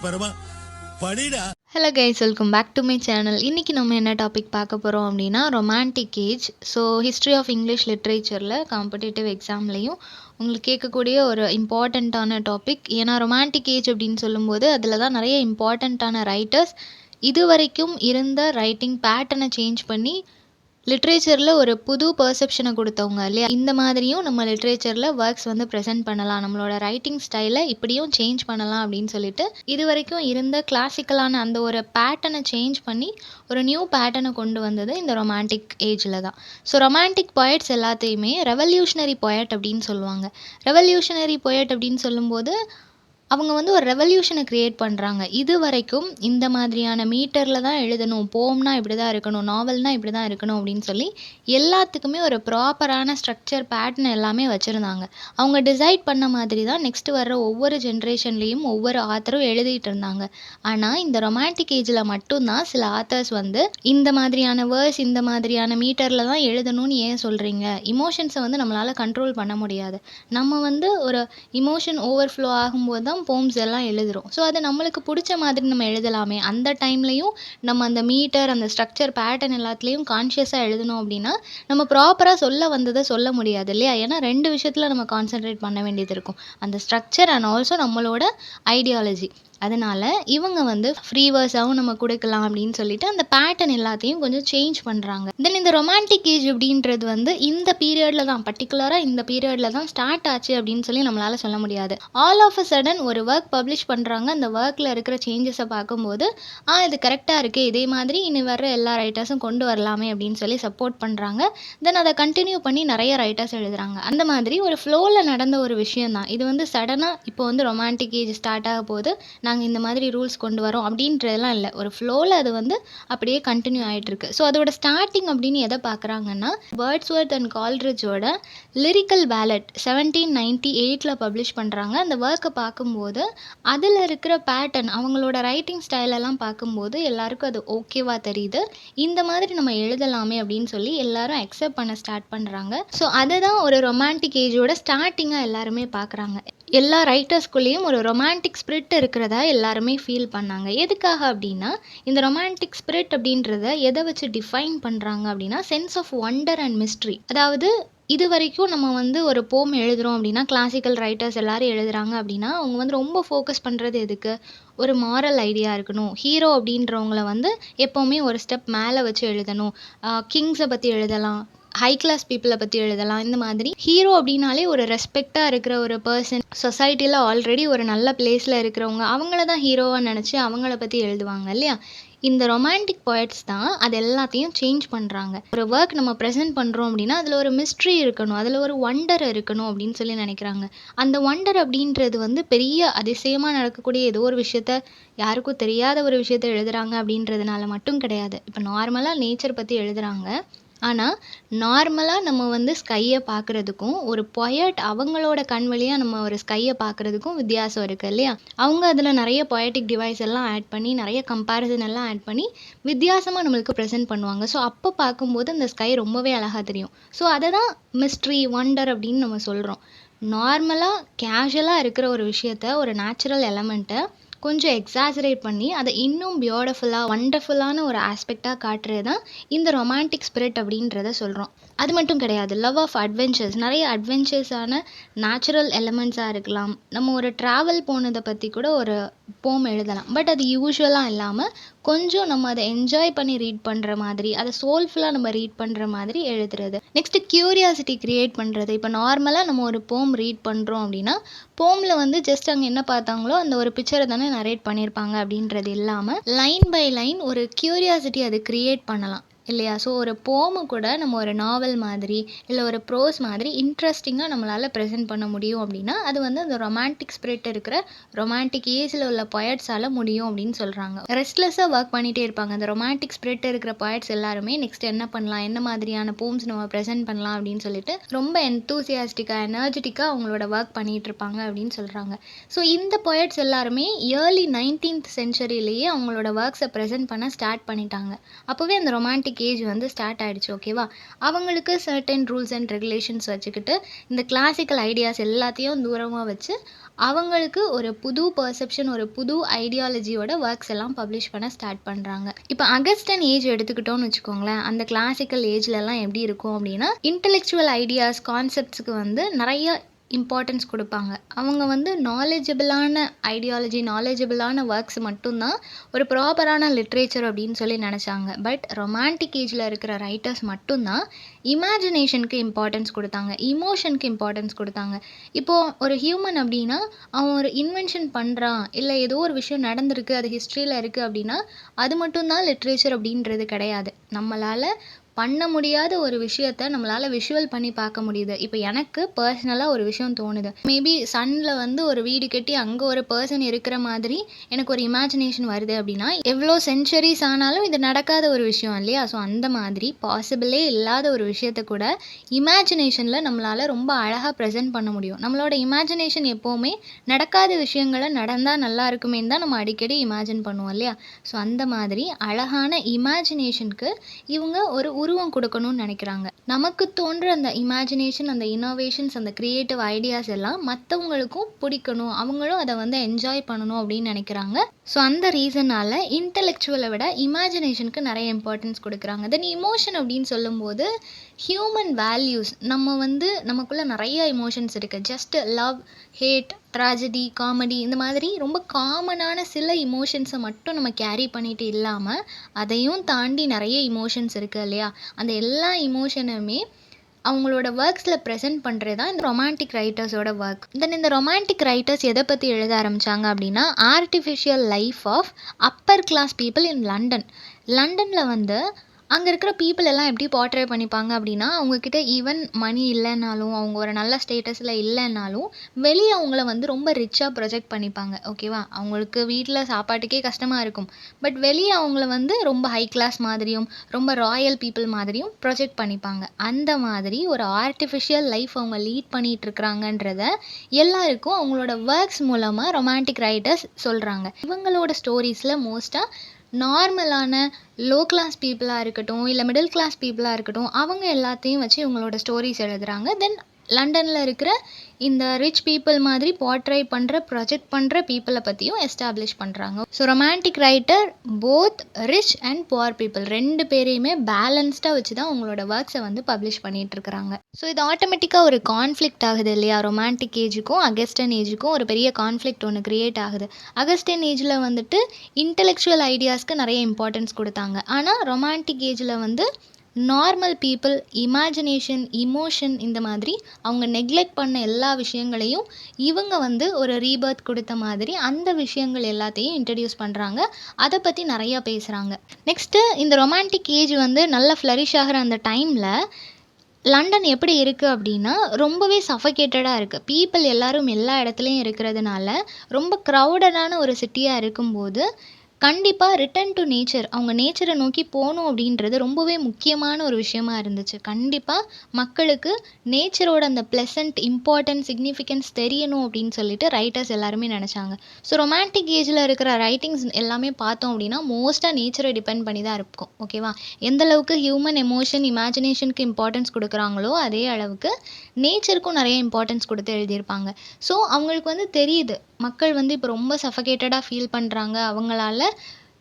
பரமா படிடா. Hello guys, welcome back to my channel. இன்றைக்கி நம்ம என்ன டாபிக் பார்க்க போகிறோம் அப்படின்னா romantic age. So history of English லிட்ரேச்சரில் காம்படிட்டிவ் எக்ஸாம்லேயும் உங்களுக்கு கேட்கக்கூடிய ஒரு இம்பார்ட்டண்ட்டான டாபிக். ஏன்னா ரொமான்டிக் ஏஜ் அப்படின்னு சொல்லும்போது அதில் தான் நிறைய இம்பார்ட்டண்ட்டான ரைட்டர்ஸ் இது வரைக்கும் இருந்த ரைட்டிங் பேட்டர்னை சேஞ்ச் பண்ணி லிட்ரேச்சரில் ஒரு புது பர்செப்ஷனை கொடுத்தவங்க இல்லையா. இந்த மாதிரியும் நம்ம லிட்ரேச்சரில் ஒர்க்ஸ் வந்து ப்ரெசென்ட் பண்ணலாம், நம்மளோட ரைட்டிங் ஸ்டைலை இப்படியும் சேஞ்ச் பண்ணலாம் அப்படின்னு சொல்லிட்டு இது வரைக்கும் இருந்த கிளாசிக்கலான அந்த ஒரு பேட்டர்னை சேஞ்ச் பண்ணி ஒரு நியூ பேட்டர்னை கொண்டு வந்தது இந்த ரொமான்டிக் ஏஜில் தான். ஸோ ரொமான்டிக் பொயட்ஸ் எல்லாத்தையுமே ரெவல்யூஷனரி பொயட் அப்படின்னு சொல்லுவாங்க. ரெவல்யூஷனரி பொயட் அப்படின்னு சொல்லும்போது அவங்க வந்து ஒரு ரெவல்யூஷனை க்ரியேட் பண்ணுறாங்க. இது வரைக்கும் இந்த மாதிரியான மீட்டரில் தான் எழுதணும், போம்னா இப்படி தான் இருக்கணும், நாவல்னால் இப்படி தான் இருக்கணும் அப்படின்னு சொல்லி எல்லாத்துக்குமே ஒரு ப்ராப்பரான ஸ்ட்ரக்சர் பேட்டர்ன் எல்லாமே வச்சுருந்தாங்க. அவங்க டிசைட் பண்ண மாதிரி தான் நெக்ஸ்ட் வர்ற ஒவ்வொரு ஜென்ரேஷன்லேயும் ஒவ்வொரு ஆத்தரும் எழுதிட்டு இருந்தாங்க. ஆனால் இந்த ரொமான்டிக் ஏஜில் மட்டும்தான் சில ஆத்தர்ஸ் வந்து இந்த மாதிரியான வேர்ஸ் இந்த மாதிரியான மீட்டரில் தான் எழுதணும்னு ஏன் சொல்கிறீங்க, இமோஷன்ஸை வந்து நம்மளால் கண்ட்ரோல் பண்ண முடியாது, நம்ம வந்து ஒரு இமோஷன் ஓவர்ஃப்ளோ ஆகும்போது தான் போம்ஸ் எல்லாம் எழுதுகிறோம். ஸோ அது நம்மளுக்கு பிடிச்ச மாதிரி நம்ம எழுதலாமே, அந்த டைம்லையும் நம்ம அந்த மீட்டர் அந்த ஸ்ட்ரக்சர் பேட்டர்ன் எல்லாத்துலேயும் கான்ஷியஸாக எழுதணும் அப்படின்னா நம்ம ப்ராப்பராக சொல்ல வந்ததை சொல்ல முடியாது இல்லையா. ஏன்னா 2 விஷயத்தில் நம்ம கான்சென்ட்ரேட் பண்ண வேண்டியது இருக்கும், அந்த ஸ்ட்ரக்சர் அண்ட் ஆல்சோ நம்மளோட ஐடியாலஜி. அதனால் இவங்க வந்து ஃப்ரீ வேர்ஸாகவும் நம்ம கொடுக்கலாம் அப்படின்னு சொல்லிட்டு அந்த பேட்டர்ன் எல்லாத்தையும் கொஞ்சம் சேஞ்ச் பண்ணுறாங்க. தென் இந்த ரொமான்டிக் ஏஜ் அப்படின்றது வந்து இந்த பீரியடில் தான், பர்டிகுலராக இந்த பீரியடில் தான் ஸ்டார்ட் ஆச்சு அப்படின்னு சொல்லி நம்மளால் சொல்ல முடியாது. ஆல் ஆஃப் அ சடன் ஒரு ஒர்க் பப்ளிஷ் பண்ணுறாங்க, அந்த ஒர்க்கில் இருக்கிற சேஞ்சஸை பார்க்கும்போது இது கரெக்டாக இருக்குது, இதே மாதிரி இனி வர்ற எல்லா ரைட்டர்ஸும் கொண்டு வரலாமே அப்படின்னு சொல்லி சப்போர்ட் பண்ணுறாங்க. தென் அதை கண்டினியூ பண்ணி நிறைய ரைட்டர்ஸ் எழுதுகிறாங்க. அந்த மாதிரி ஒரு ஃப்ளோவில் நடந்த ஒரு விஷயம் தான் இது. வந்து சடனாக இப்போ வந்து ரொமான்டிக் ஏஜ் ஸ்டார்ட் ஆக போது நாங்கள் இந்த மாதிரி ரூல்ஸ் கொண்டு வரோம் அப்படின்றதெல்லாம் இல்லை, ஒரு ஃப்ளோவில் அது வந்து அப்படியே கண்டினியூ ஆகிட்டுருக்கு. ஸோ அதோட ஸ்டார்டிங் அப்படின்னு எதை பார்க்குறாங்கன்னா வேர்ட்ஸ்வொர்த் அண்ட் கால்ரிட்ஜோட லிரிக்கல் பேலட் 1798 பப்ளிஷ் பண்ணுறாங்க. அந்த ஒர்க்கை பார்க்கும்போது அதில் இருக்கிற பேட்டர்ன் அவங்களோட ரைட்டிங் ஸ்டைலெல்லாம் பார்க்கும்போது எல்லாருக்கும் அது ஓகேவா தெரியுது, இந்த மாதிரி நம்ம எழுதலாமே அப்படின்னு சொல்லி எல்லாரும் அக்செப்ட் பண்ண ஸ்டார்ட் பண்ணுறாங்க. ஸோ அதை தான் ஒரு ரொமான்டிக் ஏஜோட ஸ்டார்டிங்காக எல்லாருமே பார்க்குறாங்க. எல்லா ரைட்டர்ஸ்குள்ளேயும் ஒரு ரொமான்டிக் ஸ்பிரிட் இருக்கிறதா எல்லாருமே ஃபீல் பண்ணாங்க. எதுக்காக அப்படின்னா இந்த ரொமான்டிக் ஸ்பிரிட் அப்படின்றத எதை வச்சு டிஃபைன் பண்ணுறாங்க அப்படின்னா sense of wonder and mystery. அதாவது இது வரைக்கும் நம்ம வந்து ஒரு போம் எழுதுகிறோம் அப்படின்னா கிளாசிக்கல் ரைட்டர்ஸ் எல்லாரும் எழுதுகிறாங்க அப்படின்னா அவங்க வந்து ரொம்ப ஃபோக்கஸ் பண்ணுறது எதுக்கு, ஒரு மாரல் ஐடியா இருக்கணும், ஹீரோ அப்படின்றவங்கள வந்து எப்போவுமே ஒரு ஸ்டெப் மேலே வச்சு எழுதணும், கிங்ஸை பற்றி எழுதலாம், ஹை கிளாஸ் பீப்புளை பற்றி எழுதலாம். இந்த மாதிரி ஹீரோ அப்படின்னாலே ஒரு ரெஸ்பெக்டாக இருக்கிற ஒரு பர்சன், சொசைட்டியில் ஆல்ரெடி ஒரு நல்ல பிளேஸில் இருக்கிறவங்க, அவங்கள தான் ஹீரோவாக நினச்சி அவங்கள பற்றி எழுதுவாங்க இல்லையா. இந்த ரொமான்டிக் பொயட்ஸ் தான் அது எல்லாத்தையும் சேஞ்ச் பண்ணுறாங்க. ஒரு ஒர்க் நம்ம ப்ரெசென்ட் பண்ணுறோம் அப்படின்னா அதில் ஒரு மிஸ்ட்ரி இருக்கணும், அதில் ஒரு ஒண்டர் இருக்கணும் அப்படின்னு சொல்லி நினைக்கிறாங்க. அந்த ஒண்டர் அப்படின்றது வந்து பெரிய அதிசயமாக நடக்கக்கூடிய ஏதோ ஒரு விஷயத்த, யாருக்கும் தெரியாத ஒரு விஷயத்த எழுதுகிறாங்க அப்படின்றதுனால மட்டும் கிடையாது. இப்போ நார்மலாக நேச்சர் பற்றி எழுதுகிறாங்க, ஆனால் நார்மலாக நம்ம வந்து ஸ்கையை பார்க்குறதுக்கும் ஒரு பொயட் அவங்களோட கண் வழியாக நம்ம ஒரு ஸ்கையை பார்க்குறதுக்கும் வித்தியாசம் இருக்குது இல்லையா. அவங்க அதில் நிறைய பொயட்டிக் டிவைஸ் எல்லாம் ஆட் பண்ணி நிறைய கம்பேரிசன் எல்லாம் ஆட் பண்ணி வித்தியாசமாக நம்மளுக்கு ப்ரெசென்ட் பண்ணுவாங்க. ஸோ அப்போ பார்க்கும்போது அந்த ஸ்கை ரொம்பவே அழகாக தெரியும். ஸோ அதை தான் மிஸ்ட்ரி ஒண்டர் அப்படின்னு நம்ம சொல்கிறோம். நார்மலாக கேஷுவலாக இருக்கிற ஒரு விஷயத்த, ஒரு நேச்சுரல் எலமெண்ட்டை கொஞ்சம் எக்ஸாஜரேட் பண்ணி அதை இன்னும் பியூட்டிஃபுல்லாக வண்டர்ஃபுல்லான ஒரு ஆஸ்பெக்டாக காட்டுறது தான் இந்த ரொமான்டிக் ஸ்பிரிட் அப்படின்றத சொல்கிறோம். அது மட்டும் கிடையாது, லவ் ஆஃப் அட்வென்ச்சர்ஸ், நிறைய அட்வென்ச்சர்ஸான நேச்சுரல் எலமெண்ட்ஸாக இருக்கலாம். நம்ம ஒரு ட்ராவல் போனதை பற்றி கூட ஒரு போம் எழுதலாம். பட் அது யூஸ்வலாக இல்லாமல் கொஞ்சம் நம்ம அதை என்ஜாய் பண்ணி ரீட் பண்ணுற மாதிரி, அதை சோல்ஃபுல்லாக நம்ம ரீட் பண்ணுற மாதிரி எழுதுறது. நெக்ஸ்ட்டு க்யூரியாசிட்டி க்ரியேட் பண்ணுறது. இப்போ நார்மலாக நம்ம ஒரு போம் ரீட் பண்ணுறோம் அப்படின்னா போமில் வந்து ஜஸ்ட் அங்கே என்ன பார்த்தாங்களோ அந்த ஒரு பிக்சரை தானே நரேட் பண்ணியிருப்பாங்க அப்படின்றது இல்லாமல் லைன் பை லைன் ஒரு க்யூரியாசிட்டி அது க்ரியேட் பண்ணலாம் இல்லையா. ஸோ ஒரு போமு கூட நம்ம ஒரு நாவல் மாதிரி இல்லை ஒரு ப்ரோஸ் மாதிரி இன்ட்ரெஸ்டிங்காக நம்மளால் ப்ரெசென்ட் பண்ண முடியும் அப்படின்னா அது வந்து அந்த ரொமான்டிக் ஸ்பிரிட் இருக்கிற ரொமான்டிக் ஏஜில் உள்ள பொயட்ஸால் முடியும் அப்படின்னு சொல்கிறாங்க. ரெஸ்ட்லெஸ்ஸாக ஒர்க் பண்ணிகிட்டே இருப்பாங்க அந்த ரொமான்டிக் ஸ்பிரிட் இருக்கிற பொயட்ஸ் எல்லாருமே. நெக்ஸ்ட் என்ன பண்ணலாம், என்ன மாதிரியான போம்ஸ் நம்ம ப்ரெசென்ட் பண்ணலாம் அப்படின்னு சொல்லிட்டு ரொம்ப என்தூசியாஸ்டிக்காக எனர்ஜெட்டிக்காக அவங்களோட ஒர்க் பண்ணிகிட்டு இருப்பாங்க அப்படின்னு சொல்கிறாங்க. ஸோ இந்த பொயட்ஸ் எல்லாருமே ஏர்லி 19th சென்ச்சுரியிலேயே அவங்களோட ஒர்க்ஸை ப்ரெசென்ட் பண்ண ஸ்டார்ட் பண்ணிட்டாங்க. அப்போவே அந்த ரொமான்டிக் ரொமான்டிக் ஏஜ் வந்து ஸ்டார்ட் ஆயிடுச்சு ஓகேவா. அவங்களுக்கு சர்டன் ரூல்ஸ் அண்ட் ரெகுலேஷன்ஸ் வச்சுக்கிட்டு இந்த கிளாசிக்கல் ஐடியாஸ் எல்லாத்தையும் தூரமாக வச்சு அவங்களுக்கு ஒரு புது பெர்செப்ஷன், ஒரு புது ஐடியாலஜியோட ஒர்க்ஸ் எல்லாம் பப்ளிஷ் பண்ண ஸ்டார்ட் பண்ணுறாங்க. இப்போ அகஸ்டன் ஏஜ் எடுத்துக்கிட்டோம்னு வச்சுக்கோங்களேன், அந்த கிளாசிக்கல் ஏஜ்லலாம் எப்படி இருக்கும் அப்படின்னா இன்டெலெக்சுவல் ஐடியாஸ் கான்செப்ட்ஸுக்கு வந்து நிறைய இம்பார்ட்டன்ஸ் கொடுப்பாங்க. அவங்க வந்து நாலேஜபிளான ஐடியாலஜி, நாலேஜபிளான ஒர்க்ஸ் மட்டும்தான் ஒரு ப்ராப்பரான லிட்ரேச்சர் அப்படின்னு சொல்லி நினச்சாங்க. பட் ரொமான்டிக் ஏஜில் இருக்கிற ரைட்டர்ஸ் மட்டும்தான் இமேஜினேஷனுக்கு இம்பார்ட்டன்ஸ் கொடுத்தாங்க, இமோஷனுக்கு இம்பார்ட்டன்ஸ் கொடுத்தாங்க. இப்போது ஒரு ஹியூமன் அப்படின்னா அவன் ஒரு இன்வென்ஷன் பண்ணுறான், இல்லை ஏதோ ஒரு விஷயம் நடந்திருக்கு, அது ஹிஸ்ட்ரியில் இருக்குது அப்படின்னா அது மட்டும்தான் லிட்ரேச்சர் அப்படின்றது கிடையாது. நம்மளால் பண்ண முடியாத ஒரு விஷயத்த நம்மளால் விஷுவல் பண்ணி பார்க்க முடியுது. இப்போ எனக்கு பர்சனலாக ஒரு விஷயம் தோணுது, மேபி சன்னில் வந்து ஒரு வீடு கட்டி அங்கே ஒரு பர்சன் இருக்கிற மாதிரி எனக்கு ஒரு இமேஜினேஷன் வருது அப்படின்னா எவ்வளோ சென்ச்சுரிஸ் ஆனாலும் இது நடக்காத ஒரு விஷயம் இல்லையா. ஸோ அந்த மாதிரி பாசிபிளே இல்லாத ஒரு விஷயத்த கூட இமேஜினேஷனில் நம்மளால் ரொம்ப அழகாக ப்ரெசென்ட் பண்ண முடியும். நம்மளோட இமேஜினேஷன் எப்போவுமே நடக்காத விஷயங்களை நடந்தால் நல்லா இருக்குமேன்னு தான் நம்ம அடிக்கடி இமேஜின் பண்ணுவோம் இல்லையா. ஸோ அந்த மாதிரி அழகான இமேஜினேஷனுக்கு இவங்க ஒரு உருவம் கொடுக்கணும்னு நினைக்கிறாங்க. நமக்கு தோன்ற அந்த இமேஜினேஷன், அந்த இன்னோவேஷன்ஸ், அந்த கிரியேட்டிவ் ஐடியாஸ் எல்லாம் மற்றவங்களுக்கும் பிடிக்கணும், அவங்களும் அதை வந்து என்ஜாய் பண்ணணும் அப்படின்னு நினைக்கிறாங்க. ஸோ அந்த ரீசனால் இன்டெலெக்சுவலை விட இமேஜினேஷனுக்கு நிறைய இம்பார்ட்டன்ஸ் கொடுக்குறாங்க. தென் இமோஷன் அப்படின்னு சொல்லும்போது ஹியூமன் வேல்யூஸ், நம்ம வந்து நமக்குள்ளே நிறைய இமோஷன்ஸ் இருக்குது. Just love, hate, tragedy, comedy இந்த மாதிரி ரொம்ப காமனான சில இமோஷன்ஸை மட்டும் நம்ம கேரி பண்ணிட்டு இல்லாமல் அதையும் தாண்டி நிறைய இமோஷன்ஸ் இருக்குது இல்லையா. அந்த எல்லா இமோஷனுமே அவங்களோட ஒர்க்ஸில் ப்ரெசென்ட் பண்ணுறது தான் இந்த ரொமான்டிக் ரைட்டர்ஸோட ஒர்க். தென் இந்த ரொமான்டிக் ரைட்டர்ஸ் எதை பற்றி எழுத ஆரம்பித்தாங்க அப்படின்னா artificial life of upper class people in London. லண்டனில் வந்து அங்கே இருக்கிற பீப்புள் எல்லாம் எப்படி போர்ட்ரே பண்ணிப்பாங்க அப்படின்னா அவங்கக்கிட்ட ஈவன் மணி இல்லைன்னாலும், அவங்க ஒரு நல்ல ஸ்டேட்டஸில் இல்லைன்னாலும் வெளியே அவங்கள வந்து ரொம்ப ரிச்சாக ப்ரொஜெக்ட் பண்ணிப்பாங்க ஓகேவா. அவங்களுக்கு வீட்டில் சாப்பாட்டுக்கே கஷ்டமாக இருக்கும், பட் வெளியே அவங்கள வந்து ரொம்ப ஹை கிளாஸ் மாதிரியும் ரொம்ப ராயல் பீப்புள் மாதிரியும் ப்ரொஜெக்ட் பண்ணிப்பாங்க. அந்த மாதிரி ஒரு ஆர்டிஃபிஷியல் லைஃப் அவங்க லீட் பண்ணிகிட்டு இருக்கிறாங்கன்றத எல்லாருக்கும் அவங்களோட ஒர்க்ஸ் மூலமாக ரொமான்டிக் ரைட்டர்ஸ் சொல்கிறாங்க. இவங்களோட ஸ்டோரிஸில் மோஸ்ட்டாக நார்மலான லோ கிளாஸ் பீப்புளாக இருக்கட்டும், இல்லை மிடில் கிளாஸ் பீப்புளாக இருக்கட்டும், அவங்க எல்லாத்தையும் வச்சு இவங்களோட ஸ்டோரிஸ் எழுதுகிறாங்க. தென் லண்டனில் இருக்கிற இந்த ரிச் பீப்புள் மாதிரி போர்ட்ரை பண்ணுற, ப்ரொஜெக்ட் பண்ணுற பீப்புளை பற்றியும் எஸ்டாப்ளிஷ் பண்ணுறாங்க. So romantic writer both rich and poor people ரெண்டு பேரையுமே பேலன்ஸ்டாக வச்சு தான் அவங்களோட ஒர்க்ஸை வந்து பப்ளிஷ் பண்ணிகிட்ருக்குறாங்க. ஸோ இது ஆட்டோமேட்டிக்காக ஒரு கான்ஃப்ளிக்ட் ஆகுது இல்லையா. ரொமான்டிக் ஏஜுக்கும் அகஸ்டன் ஏஜுக்கும் ஒரு பெரிய கான்ஃப்ளிக்ட் ஒன்று க்ரியேட் ஆகுது. அகஸ்டன் ஏஜில் வந்துட்டு இன்டெலெக்சுவல் ஐடியாஸ்க்கு நிறைய இம்பார்ட்டன்ஸ் கொடுத்தாங்க. ஆனால் ரொமான்டிக் ஏஜில் வந்து நார்மல் பீப்புள், இமேஜினேஷன், இமோஷன் இந்த மாதிரி அவங்க நெக்லெக்ட் பண்ண எல்லா விஷயங்களையும் இவங்க வந்து ஒரு ரீபர்த் கொடுத்த மாதிரி அந்த விஷயங்கள் எல்லாத்தையும் இன்ட்ரடியூஸ் பண்ணுறாங்க. அதை பற்றி நிறையா பேசுகிறாங்க. நெக்ஸ்ட்டு இந்த ரொமான்டிக் ஏஜ் வந்து நல்லா ஃப்ளரிஷ் ஆகிற அந்த டைமில் லண்டன் எப்படி இருக்குது அப்படின்னா ரொம்பவே சஃபகேட்டடாக இருக்குது. பீப்புள் எல்லாரும் எல்லா இடத்துலையும் இருக்கிறதுனால ரொம்ப க்ரௌடடான ஒரு சிட்டியாக இருக்கும்போது கண்டிப்பாக ரிட்டர்ன் டு நேச்சர், அவங்க நேச்சரை நோக்கி போகணும் அப்படின்றது ரொம்பவே முக்கியமான ஒரு விஷயமா இருந்துச்சு. கண்டிப்பாக மக்களுக்கு நேச்சரோட அந்த ப்ளசன்ட் இம்பார்ட்டன்ட் சிக்னிஃபிகன்ஸ் தெரியணும் அப்படின்னு சொல்லிட்டு ரைட்டர்ஸ் எல்லாருமே நினச்சாங்க. ஸோ ரொமான்டிக் ஏஜில் இருக்கிற ரைட்டிங்ஸ் எல்லாமே பார்த்தோம் அப்படின்னா மோஸ்ட்டாக நேச்சரை டிபெண்ட் பண்ணி தான் இருக்கும் ஓகேவா. எந்த அளவுக்கு ஹியூமன் எமோஷன், இமேஜினேஷனுக்கு இம்பார்ட்டன்ஸ் கொடுக்குறாங்களோ அதே அளவுக்கு நேச்சருக்கும் நிறைய இம்பார்ட்டன்ஸ் கொடுத்து எழுதியிருப்பாங்க. ஸோ அவங்களுக்கு வந்து தெரியுது மக்கள் வந்து இப்போ ரொம்ப சஃபகேட்டடாக ஃபீல் பண்ணுறாங்க, அவங்களால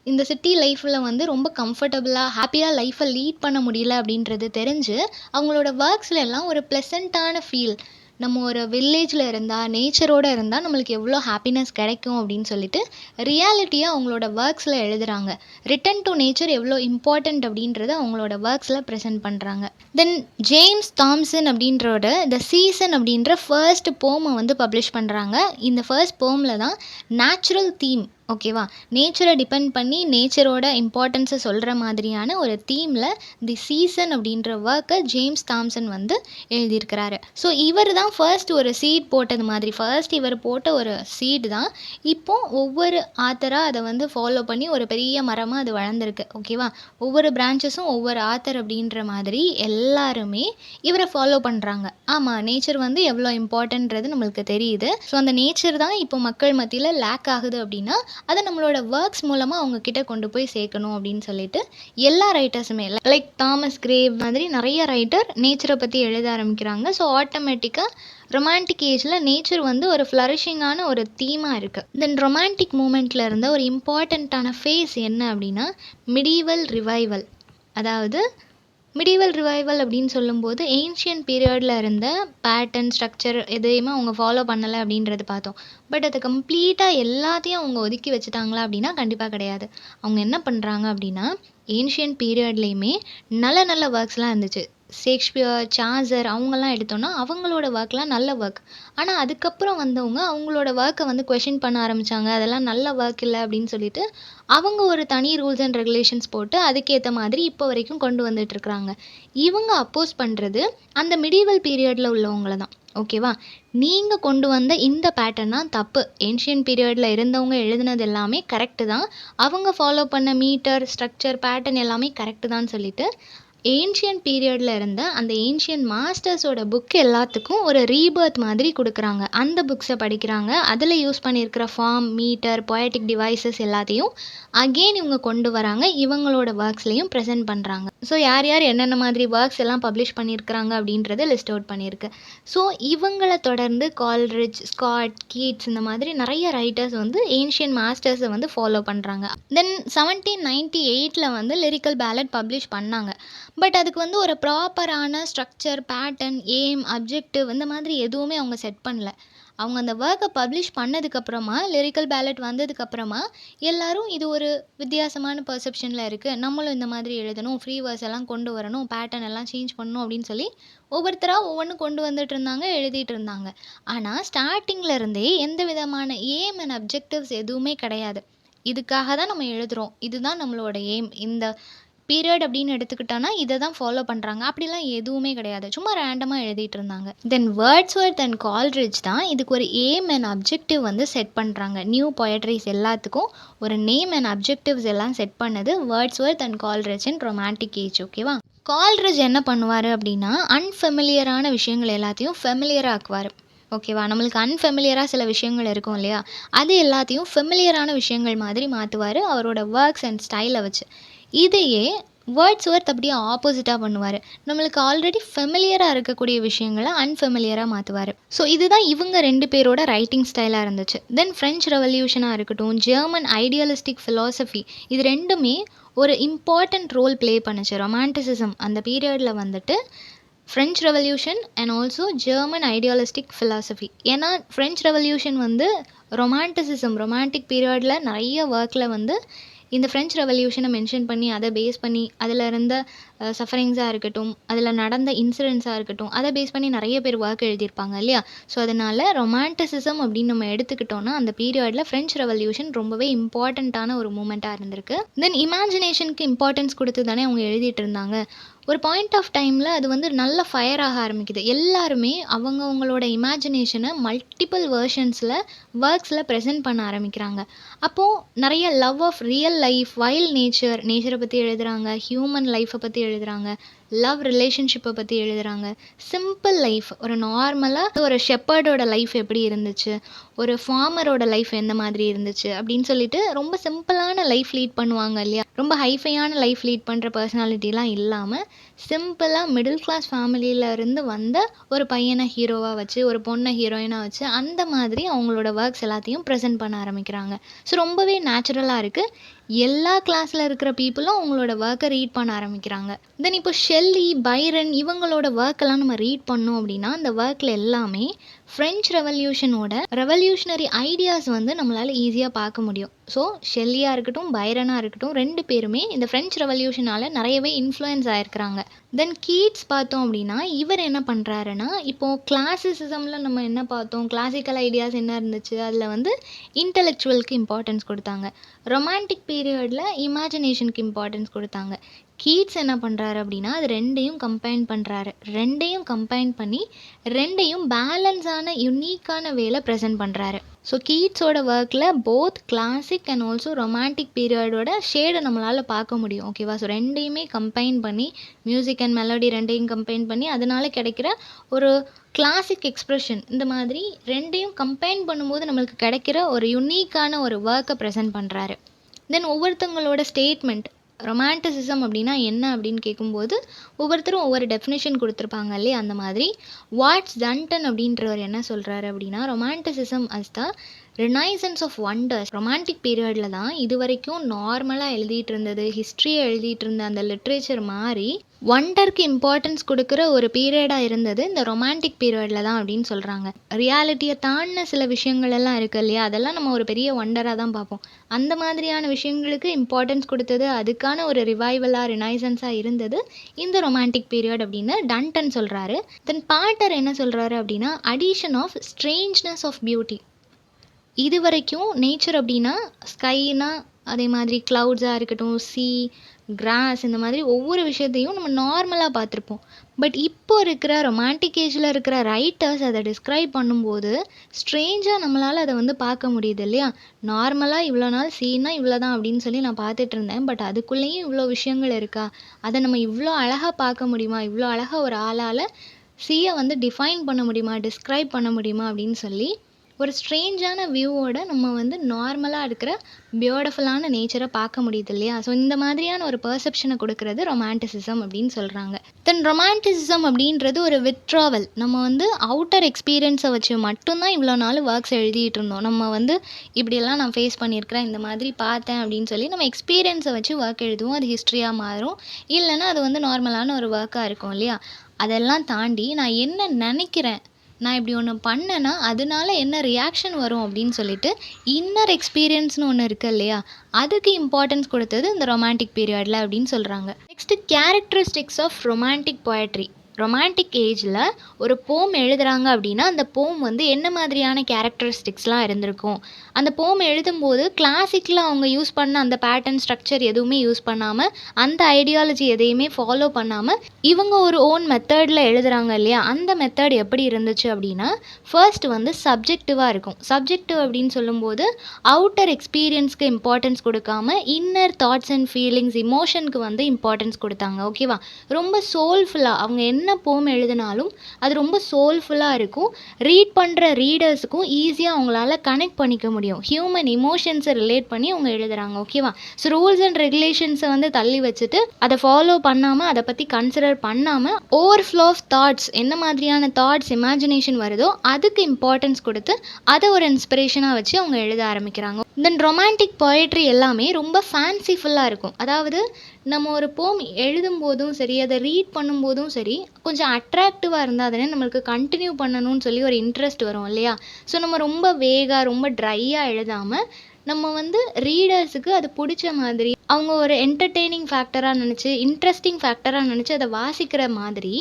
இந்த சிட்டி லைஃப்பில் வந்து ரொம்ப கம்ஃபர்டபுளாக ஹாப்பியாக லைஃப்பை லீட் பண்ண முடியல அப்படின்றது தெரிஞ்சு அவங்களோட ஒர்க்ஸில் எல்லாம் ஒரு ப்ளசண்ட்டான ஃபீல், நம்ம ஒரு வில்லேஜில் இருந்தால் நேச்சரோடு இருந்தால் நம்மளுக்கு எவ்வளோ ஹாப்பினஸ் கிடைக்கும் அப்படின்னு சொல்லிட்டு ரியாலிட்டியாக அவங்களோட ஒர்க்ஸில் எழுதுகிறாங்க. ரிட்டன் டு நேச்சர் எவ்வளோ இம்பார்ட்டண்ட் அப்படின்றத அவங்களோட ஒர்க்ஸில் ப்ரெசென்ட் பண்ணுறாங்க. தென் ஜேம்ஸ் தாம்சன் அப்படின்றோட த சீசன் அப்படின்ற ஃபர்ஸ்ட் போமை வந்து பப்ளிஷ் பண்ணுறாங்க. இந்த ஃபர்ஸ்ட் போமில் தான் நேச்சுரல் தீம் ஓகேவா, நேச்சரை டிபெண்ட் பண்ணி நேச்சரோட இம்பார்ட்டன்ஸை சொல்கிற மாதிரியான ஒரு தீமில் தி சீசன் அப்படின்ற ஒர்க்கை ஜேம்ஸ் தாம்சன் வந்து எழுதியிருக்கிறாரு. ஸோ இவர் தான் ஃபர்ஸ்ட் ஒரு சீட் போட்டது மாதிரி, ஃபர்ஸ்ட் இவர் போட்ட ஒரு சீடு தான் இப்போது ஒவ்வொரு ஆத்தராக அதை வந்து ஃபாலோ பண்ணி ஒரு பெரிய மரமாக அது வளர்ந்துருக்கு ஓகேவா. ஒவ்வொரு பிரான்ச்சஸும் ஒவ்வொரு ஆத்தர் அப்படின்ற மாதிரி எல்லாருமே இவரை ஃபாலோ பண்ணுறாங்க. ஆமாம், நேச்சர் வந்து எவ்வளோ இம்பார்ட்டன்றது நம்மளுக்கு தெரியுது. ஸோ அந்த நேச்சர் தான் இப்போ மக்கள் மத்தியில் லேக் ஆகுது அப்படின்னா அதை நம்மளோட ஒர்க்ஸ் மூலமாக அவங்க கிட்ட கொண்டு போய் சேர்க்கணும் அப்படின்னு சொல்லிட்டு எல்லா ரைட்டர்ஸுமே லைக் தாமஸ் கிரேவ் மாதிரி நிறைய ரைட்டர் நேச்சரை பற்றி எழுத ஆரம்பிக்கிறாங்க. ஸோ ஆட்டோமேட்டிக்காக ரொமான்டிக் ஏஜில் நேச்சர் வந்து ஒரு ஃப்ளரிஷிங்கான ஒரு தீமாக இருக்குது. தென் ரொமான்டிக் மூமெண்ட்டில் இருந்த ஒரு இம்பார்ட்டண்ட்டான ஃபேஸ் என்ன அப்படின்னா மிடீவல் ரிவைவல். அதாவது மிடீவல் ரிவைவல் அப்படின்னு சொல்லும்போது ஏன்ஷியன் பீரியடில் இருந்த பேட்டர்ன் ஸ்ட்ரக்சர் எதையுமே அவங்க ஃபாலோ பண்ணலை அப்படின்றது பார்த்தோம். பட் அதை கம்ப்ளீட்டாக எல்லாத்தையும் அவங்க ஒதுக்கி வச்சுட்டாங்களா அப்படின்னா கண்டிப்பாக கிடையாது. அவங்க என்ன பண்ணுறாங்க அப்படின்னா ஏன்ஷியன் பீரியட்லேயுமே நல்ல நல்ல ஒர்க்ஸ்லாம் இருந்துச்சு. ஷேக்ஸ்பியர், சாசர் அவங்கெல்லாம் எடுத்தோன்னா அவங்களோட ஒர்க்லாம் நல்ல ஒர்க். ஆனால் அதுக்கப்புறம் வந்தவங்க அவங்களோட ஒர்க்கை வந்து கொஷின் பண்ண ஆரம்பித்தாங்க. அதெல்லாம் நல்ல ஒர்க் இல்லை அப்படின்னு சொல்லிட்டு அவங்க ஒரு தனி ரூல்ஸ் அண்ட் ரெகுலேஷன்ஸ் போட்டு அதுக்கேற்ற மாதிரி இப்போ வரைக்கும் கொண்டு வந்துட்டுருக்குறாங்க. இவங்க அப்போஸ் பண்ணுறது அந்த மிடீவல் பீரியடில் உள்ளவங்கள தான். ஓகேவா? நீங்கள் கொண்டு வந்த இந்த பேட்டர்ன் தான் தப்பு. ஏன்ஷியன் பீரியடில் இருந்தவங்க எழுதுனது எல்லாமே கரெக்டு தான். அவங்க ஃபாலோ பண்ண மீட்டர், ஸ்ட்ரக்சர், பேட்டர்ன் எல்லாமே கரெக்டு தான் சொல்லிட்டு ஏன்ஷியன் பீரியடில் இருந்த அந்த ஏன்ஷியன் மாஸ்டர்ஸோட புக் எல்லாத்துக்கும் ஒரு ரீபர்த் மாதிரி கொடுக்குறாங்க. அந்த புக்ஸை படிக்கிறாங்க. அதில் யூஸ் பண்ணியிருக்கிற ஃபார்ம், மீட்டர், பொயட்டிக் டிவைசஸ் எல்லாத்தையும் அகெயின் இவங்க கொண்டு வராங்க. இவங்களோட ஒர்க்ஸ்லையும் ப்ரெசென்ட் பண்ணுறாங்க. ஸோ யார் யார் என்னென்ன மாதிரி ஒர்க்ஸ் எல்லாம் பப்ளிஷ் பண்ணியிருக்கிறாங்க அப்படின்றத லிஸ்ட் அவுட் பண்ணியிருக்கு. ஸோ இவங்களை தொடர்ந்து கால்ரிட்ஜ், ஸ்காட், கீட்ஸ் இந்த மாதிரி நிறைய ரைட்டர்ஸ் வந்து ஏன்ஷியன் மாஸ்டர்ஸை வந்து ஃபாலோ பண்ணுறாங்க. தென் 1798 வந்து லிரிக்கல் பேலட் பப்ளிஷ் பண்ணாங்க. பட் அதுக்கு வந்து ஒரு ப்ராப்பரான ஸ்ட்ரக்சர், பேட்டர்ன், எய்ம், அப்ஜெக்டிவ் இந்த மாதிரி எதுவுமே அவங்க செட் பண்ணல. அவங்க அந்த ஒர்க்கை பப்ளிஷ் பண்ணதுக்கப்புறமா, லிரிக்கல் பேலட் வந்ததுக்கப்புறமா எல்லாரும் இது ஒரு வித்தியாசமான பெர்செப்ஷனில் இருக்குது, நம்மளும் இந்த மாதிரி எழுதணும், ஃப்ரீ வேர்ஸ் எல்லாம் கொண்டு வரணும், பேட்டர்ன் எல்லாம் சேஞ்ச் பண்ணணும் அப்படின்னு சொல்லி ஒவ்வொருத்தராக ஒவ்வொன்றும் கொண்டு வந்துட்டு இருந்தாங்க, எழுதிட்டு இருந்தாங்க. ஆனால் ஸ்டார்டிங்கில் இருந்தே எந்த விதமான எய்ம் அண்ட் அப்ஜெக்டிவ்ஸ் எதுவுமே கிடையாது. இதுக்காக தான் நம்ம எழுதுகிறோம், இதுதான் நம்மளோட எய்ம், இந்த பீரியட் அப்படின்னு எடுத்துக்கிட்டோன்னா இதை தான் ஃபாலோ பண்ணுறாங்க அப்படிலாம் எதுவுமே கிடையாது. சும்மா ரேண்டமாக எழுதிட்டு இருந்தாங்க. தென் வேர்ட்ஸ்வொர்த் அண்ட் கால்ரிட்ஜ் தான் இதுக்கு ஒரு எய்ம் அண்ட் அப்ஜெக்டிவ் வந்து செட் பண்ணுறாங்க. நியூ பொயட்ரிஸ் எல்லாத்துக்கும் ஒரு நேம் அண்ட் அப்ஜெக்டிவ்ஸ் எல்லாம் செட் பண்ணது Wordsworth and Coleridge in romantic age. ஓகேவா? கால்ரிட்ஜ் என்ன பண்ணுவார் அப்படின்னா அன்ஃபெமிலியரான விஷயங்கள் எல்லாத்தையும் ஃபெமிலியராக ஆக்குவார். ஓகேவா? நம்மளுக்கு அன்ஃபெமிலியராக சில விஷயங்கள் இருக்கும் இல்லையா, அது எல்லாத்தையும் ஃபெமிலியரான விஷயங்கள் மாதிரி மாற்றுவார் அவரோட ஒர்க்ஸ் அண்ட் ஸ்டைலை வச்சு. இதையே வேர்ட்ஸ்வொர்த் அப்படியே ஆப்போசிட்டாக பண்ணுவார். நம்மளுக்கு ஆல்ரெடி ஃபெமிலியராக இருக்கக்கூடிய விஷயங்களை அன்ஃபெமிலியராக மாற்றுவார். ஸோ இதுதான் இவங்க 2 பேரோட ரைட்டிங் ஸ்டைலாக இருந்துச்சு. தென் ஃப்ரெஞ்ச் ரெவல்யூஷனாக இருக்கட்டும், ஜெர்மன் ஐடியலிஸ்டிக் ஃபிலாசபி, இது ரெண்டுமே ஒரு இம்பார்ட்டண்ட் ரோல் ப்ளே பண்ணுச்சு. ரொமான்டிசிசம் அந்த பீரியடில் வந்துட்டு French revolution and also German idealistic philosophy. ஏன்னா ஃப்ரெஞ்ச் ரெவல்யூஷன் வந்து ரொமான்டிக் பீரியடில் நிறைய ஒர்க்கில் வந்து இந்த ஃப்ரெஞ்ச் ரெவல்யூஷனை மென்ஷன் பண்ணி அதை பேஸ் பண்ணி அதில் இருந்த சஃபரிங்ஸாக இருக்கட்டும், அதில் நடந்த இன்சிடென்ட்ஸாக இருக்கட்டும், அதை பேஸ் பண்ணி நிறைய பேர் ஒர்க் எழுதியிருப்பாங்க இல்லையா. ஸோ அதனால் ரொமான்டிசிசம் அப்படின்னு நம்ம எடுத்துக்கிட்டோன்னா அந்த பீரியடில் ஃப்ரெஞ்ச் ரெவல்யூஷன் ரொம்பவே இம்பார்ட்டண்ட்டான ஒரு மூமெண்ட்டாக இருந்திருக்கு. தென் இமேஜினேஷனுக்கு இம்பார்ட்டன்ஸ் கொடுத்து தானே அவங்க எழுதிட்டு இருந்தாங்க. ஒரு பாயிண்ட் ஆஃப் டைமில் அது வந்து நல்ல ஃபயர் ஆக ஆரம்பிக்குது. எல்லாருமே அவங்களோட இமேஜினேஷனை மல்டிபிள் வேர்ஷன்ஸில் ஒர்க்ஸில் ப்ரெசென்ட் பண்ண ஆரம்பிக்கிறாங்க. அப்போது நிறைய love of real life, wild நேச்சரை பற்றி எழுதுகிறாங்க, ஹியூமன் லைஃப்பை பற்றி எழுதுகிறாங்க, லவ் ரிலேஷன்ஷிப்பை பற்றி எழுதுகிறாங்க, சிம்பிள் லைஃப், ஒரு நார்மலாக ஒரு ஷெப்பர்டோட லைஃப் எப்படி இருந்துச்சு, ஒரு ஃபார்மரோட லைஃப் எந்த மாதிரி இருந்துச்சு அப்படின்னு சொல்லிட்டு ரொம்ப சிம்பிளான லைஃப் லீட் பண்ணுவாங்க இல்லையா. ரொம்ப ஹைஃபையான லைஃப் லீட் பண்ணுற பர்சனாலிட்டிலாம் இல்லாமல் சிம்பிளாக மிடில் கிளாஸ் ஃபேமிலியில் இருந்து வந்த ஒரு பையனை ஹீரோவாக வச்சு, ஒரு பொண்ணை ஹீரோயினாக வச்சு அந்த மாதிரி அவங்களோட ஒர்க்ஸ் எல்லாத்தையும் ப்ரெசென்ட் பண்ண ஆரம்பிக்கிறாங்க. ஸோ ரொம்பவே நேச்சுரலாக இருக்குது. எல்லா கிளாஸில் இருக்கிற பீப்புளும் அவங்களோட ஒர்க்கை ரீட் பண்ண ஆரம்பிக்கிறாங்க. தென் இப்போ ஷெல்லி, பைரன் இவங்களோட ஒர்க்கெல்லாம் நம்ம ரீட் பண்ணோம் அப்படின்னா அந்த ஒர்க்கில் எல்லாமே ஃப்ரெஞ்ச் ரெவல்யூஷனரி ஐடியாஸ் வந்து நம்மளால் ஈஸியாக பார்க்க முடியும். ஸோ ஷெல்லியாக இருக்கட்டும், பைரனாக இருக்கட்டும், 2 பேருமே இந்த ஃப்ரெஞ்ச் ரெவல்யூஷனால் நிறையவே இன்ஃப்ளூயன்ஸ் ஆகிருக்கிறாங்க. தென் கீட்ஸ் பார்த்தோம் அப்படின்னா இவர் என்ன பண்ணுறாருன்னா, இப்போது கிளாசிசிசமில் நம்ம என்ன பார்த்தோம், கிளாசிக்கல் ஐடியாஸ் என்ன இருந்துச்சு, அதில் வந்து இன்டெலெக்சுவலுக்கு இம்பார்ட்டன்ஸ் கொடுத்தாங்க. ரொமான்டிக் பீரியடில் இமேஜினேஷனுக்கு இம்பார்ட்டன்ஸ் கொடுத்தாங்க. கீட்ஸ் என்ன பண்ணுறாரு அப்படின்னா அது ரெண்டையும் கம்பைன் பண்ணுறாரு. ரெண்டையும் கம்பைன் பண்ணி ரெண்டையும் பேலன்ஸான டிஃப்ரெண்ட்டான யுனிக்கான வேல ப்ரெசென்ட் பண்ணுறாரு. ஸோ கீட்ஸோட ஒர்க்கில் both classic and also romantic பீரியடோட ஷேடை நம்மளால் பார்க்க முடியும். ஓகேவா? ஸோ ரெண்டையுமே கம்பைன் பண்ணி மியூசிக் அண்ட் மெலடி ரெண்டையும் கம்பைன் பண்ணி அதனால் கிடைக்கிற ஒரு கிளாசிக் எக்ஸ்ப்ரெஷன், இந்த மாதிரி ரெண்டையும் கம்பைன் பண்ணும்போது நம்மளுக்கு கிடைக்கிற ஒரு யுனிக்கான ஒரு ஒர்க்கை ப்ரெசென்ட் பண்ணுறாரு. தென் ஒவ்வொருத்தவங்களோட ஸ்டேட்மெண்ட் ரொமான்டிசிசம் அப்படின்னா என்ன அப்படின்னு கேட்கும்போது ஒவ்வொருத்தரும் ஒவ்வொரு டெஃபினேஷன் கொடுத்துருப்பாங்க இல்லையா? அந்த மாதிரி வாட்ஸ் டன்டன் அப்படின்றவர் என்ன சொல்கிறாரு அப்படின்னா, romanticism as the renaissance of wonders. Romantic பீரியடில் தான் இது வரைக்கும் நார்மலாக எழுதிட்டு இருந்தது, ஹிஸ்ட்ரியை எழுதிட்டு இருந்த அந்த லிட்ரேச்சர் மாதிரி வண்டருக்கு இம்பார்ட்டன்ஸ் கொடுக்குற ஒரு பீரியடாக இருந்தது இந்த ரொமான்டிக் பீரியடில் தான் அப்படின்னு சொல்கிறாங்க. ரியாலிட்டியை தாண்டின சில விஷயங்கள் எல்லாம் இருக்குது இல்லையா? அதெல்லாம் நம்ம ஒரு பெரிய வண்டராக தான் பார்ப்போம். அந்த மாதிரியான விஷயங்களுக்கு இம்பார்ட்டன்ஸ் கொடுத்தது, அதுக்கான ஒரு ரிவைவலாக ரினைசன்ஸாக இருந்தது இந்த ரொமான்டிக் பீரியட் அப்படின்னு டன்டன் சொல்கிறாரு. தென் பாட்டர் என்ன சொல்கிறாரு அப்படின்னா, அடிஷன் ஆஃப் ஸ்ட்ரேஞ்ச்னஸ் ஆஃப் பியூட்டி. இது வரைக்கும் நேச்சர் அப்படின்னா ஸ்கைனா அதே மாதிரி க்ளவுட்ஸாக இருக்கட்டும், சீ, கிராஸ், இந்த மாதிரி ஒவ்வொரு விஷயத்தையும் நம்ம நார்மலாக பார்த்துருப்போம். பட் இப்போ இருக்கிற ரொமான்டிக் ஏஜில் இருக்கிற ரைட்டர்ஸ் அதை டிஸ்கிரைப் பண்ணும்போது ஸ்ட்ரேஞ்சாக நம்மளால் அதை வந்து பார்க்க முடியுது இல்லையா? நார்மலாக இவ்வளோ நாள் சீனா இவ்வளோ தான் அப்படின்னு சொல்லி நான் பார்த்துட்டு இருந்தேன். பட் அதுக்குள்ளேயும் இவ்வளோ விஷயங்கள் இருக்கா? அதை நம்ம இவ்வளோ அழகாக பார்க்க முடியுமா? இவ்வளோ அழகாக ஒரு ஆளால் சீயை வந்து டிஃபைன் பண்ண முடியுமா, டிஸ்கிரைப் பண்ண முடியுமா அப்படின்னு சொல்லி ஒரு ஸ்ட்ரேஞ்சான வியூவோட நம்ம வந்து நார்மலாக இருக்கிற பியூட்டிஃபுல்லான நேச்சரை பார்க்க முடியுது இல்லையா? ஸோ இந்த மாதிரியான ஒரு பெர்செப்ஷனை கொடுக்கறது ரொமான்டிசிசம் அப்படின்னு சொல்கிறாங்க. தென் ரொமான்டிசிசம் அப்படின்றது ஒரு வித்ட்ராவல். நம்ம வந்து அவுட்டர் எக்ஸ்பீரியன்ஸை வச்சு மட்டும்தான் இவ்வளோ நாள் ஒர்க்ஸ் எழுதிட்டு இருந்தோம். நம்ம வந்து இப்படியெல்லாம் நான் ஃபேஸ் பண்ணியிருக்கிறேன், இந்த மாதிரி பார்த்தேன் அப்படின்னு சொல்லி நம்ம எக்ஸ்பீரியன்ஸை வச்சு ஒர்க் எழுதுவோம். அது ஹிஸ்ட்ரியாக மாறும், இல்லைன்னா அது வந்து நார்மலான ஒரு ஒர்க்காக இருக்கும் இல்லையா? அதெல்லாம் தாண்டி நான் என்ன நினைக்கிறேன், நான் இப்படி ஒன்று பண்ணேன்னா அதனால என்ன ரியாக்ஷன் வரும் அப்படின்னு சொல்லிட்டு இன்னர் எக்ஸ்பீரியன்ஸ்னு ஒன்று இருக்குது இல்லையா? அதுக்கு இம்பார்ட்டன்ஸ் கொடுத்தது இந்த ரொமான்டிக் பீரியடில் அப்படின்னு சொல்கிறாங்க. Next characteristics of romantic poetry. Romantic ஏஜில் ஒரு போம் எழுதுகிறாங்க அப்படின்னா அந்த போம் வந்து என்ன மாதிரியான கேரக்டரிஸ்டிக்ஸ்லாம் இருந்திருக்கும்? அந்த போம் எழுதும்போது கிளாசிக்கில் அவங்க யூஸ் பண்ண அந்த பேட்டர்ன் ஸ்ட்ரக்சர் எதுவுமே யூஸ் பண்ணாமல், அந்த ஐடியாலஜி எதையுமே ஃபாலோ பண்ணாமல் இவங்க ஒரு ஓன் மெத்தடில் எழுதுகிறாங்க இல்லையா? அந்த மெத்தட் எப்படி இருந்துச்சு அப்படின்னா, ஃபர்ஸ்ட் வந்து சப்ஜெக்டிவாக இருக்கும். சப்ஜெக்டிவ் அப்படின்னு சொல்லும்போது அவுட்டர் எக்ஸ்பீரியன்ஸ்க்கு இம்பார்ட்டன்ஸ் கொடுக்காம இன்னர் தாட்ஸ் அண்ட் ஃபீலிங்ஸ், இமோஷனுக்கு வந்து இம்பார்ட்டன்ஸ் கொடுத்தாங்க. ஓகேவா? ரொம்ப சோல்ஃபுல்லாக அவங்க என்ன போம் எழுதினாலும் அது ரொம்ப சோல்ஃபுல்லாக இருக்கும். ரீட் பண்ணுற ரீடர்ஸுக்கும் ஈஸியாக அவங்களால கனெக்ட் பண்ணிக்க முடியும். ஹியூமன் இமோஷன்ஸை ரிலேட் பண்ணி அவங்க எழுதுகிறாங்க. ஓகேவா? ஸோ ரூல்ஸ் அண்ட் ரெகுலேஷன்ஸை வந்து தள்ளி வச்சுட்டு அதை ஃபாலோ பண்ணாமல், அதை பற்றி கன்சிடர் பண்ணாமல் ஓவர்ஃப்ளோ ஆஃப் தாட்ஸ், என்ன மாதிரியான தாட்ஸ் இமேஜினேஷன் வருதோ அதுக்கு இம்பார்ட்டன்ஸ் கொடுத்து அதை ஒரு இன்ஸ்பிரேஷனாக வச்சு அவங்க எழுத ஆரம்பிக்கிறாங்க. தென் ரொமான்டிக் போயட்ரி எல்லாமே ரொம்ப ஃபேன்சிஃபுல்லாக இருக்கும். அதாவது நம்ம ஒரு போம் எழுதும்போதும் சரி, அதை ரீட் பண்ணும்போதும் சரி, கொஞ்சம் அட்ராக்டிவாக இருந்தால் தானே நம்மளுக்கு கண்டினியூ பண்ணணும்னு சொல்லி ஒரு இன்ட்ரெஸ்ட் வரும் இல்லையா? ஸோ நம்ம ரொம்ப வேகாக ரொம்ப ட்ரையாக எழுதாமல் நம்ம வந்து ரீடர்ஸுக்கு அது பிடிச்ச மாதிரி அவங்க ஒரு என்டர்டெய்னிங் ஃபேக்டராக நினச்சி, இன்ட்ரெஸ்டிங் ஃபேக்டராக நினச்சி அதை வாசிக்கிற மாதிரி,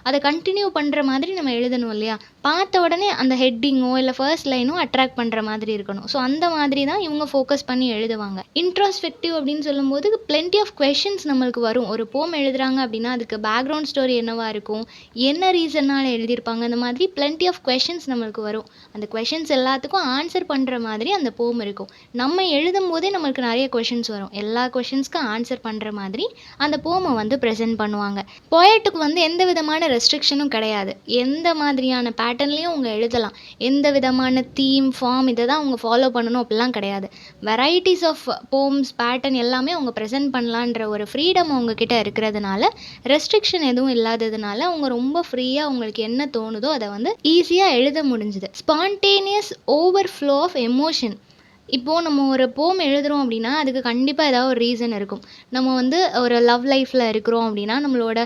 அதை கண்டினியூ பண்ணுற மாதிரி நம்ம எழுதணும் இல்லையா? பார்த்த உடனே அந்த ஹெட்டிங்கோ இல்லை ஃபர்ஸ்ட் லைனோ அட்ராக்ட் பண்ணுற மாதிரி இருக்கணும். ஸோ அந்த மாதிரி தான் இவங்க ஃபோக்கஸ் பண்ணி எழுதுவாங்க. இன்ட்ரோஸ்பெக்டிவ் அப்படின்னு சொல்லும்போது பிளென்டி ஆஃப் கொஷின்ஸ் நம்மளுக்கு வரும். ஒரு போம் எழுதுறாங்க அப்படின்னா அதுக்கு பேக்ரவுண்ட் ஸ்டோரி என்னவா இருக்கும், என்ன ரீசனால் எழுதியிருப்பாங்க, அந்த மாதிரி பிளென்டி ஆஃப் கொஷின்ஸ் நம்மளுக்கு வரும். அந்த கொஷின்ஸ் எல்லாத்துக்கும் ஆன்சர் பண்ணுற மாதிரி அந்த போம் இருக்கும். நம்ம எழுதும் போதே நம்மளுக்கு நிறைய கொஷின்ஸ் வரும். எல்லா கொஷின்ஸ்க்கு ஆன்சர் பண்ணுற மாதிரி அந்த போமை வந்து ப்ரெசென்ட் பண்ணுவாங்க. போயட்டுக்கு வந்து எந்த விதமான ரெஸ்ட்ரிக்ஷனும் கிடையாது. எந்த மாதிரியான பேட்டர்ன்லேயும் அவங்க எழுதலாம். எந்த விதமான தீம், ஃபார்ம் இதை தான் அவங்க ஃபாலோ பண்ணணும் அப்படிலாம் கிடையாது. வெரைட்டிஸ் ஆஃப் போம்ஸ், பேட்டர்ன் எல்லாமே அவங்க ப்ரெசென்ட் பண்ணலான்ற ஒரு ஃப்ரீடம் அவங்கக்கிட்ட இருக்கிறதுனால, ரெஸ்ட்ரிக்ஷன் எதுவும் இல்லாததுனால அவங்க ரொம்ப ஃப்ரீயாக அவங்களுக்கு என்ன தோணுதோ அதை வந்து ஈஸியாக எழுத முடிஞ்சுது. Spontaneous overflow of emotion. இப்போது நம்ம ஒரு போம் எழுதுகிறோம் அப்படின்னா அதுக்கு கண்டிப்பாக ஏதாவது ஒரு ரீசன் இருக்கும். நம்ம வந்து ஒரு லவ் லைஃப்பில் இருக்கிறோம் அப்படின்னா நம்மளோட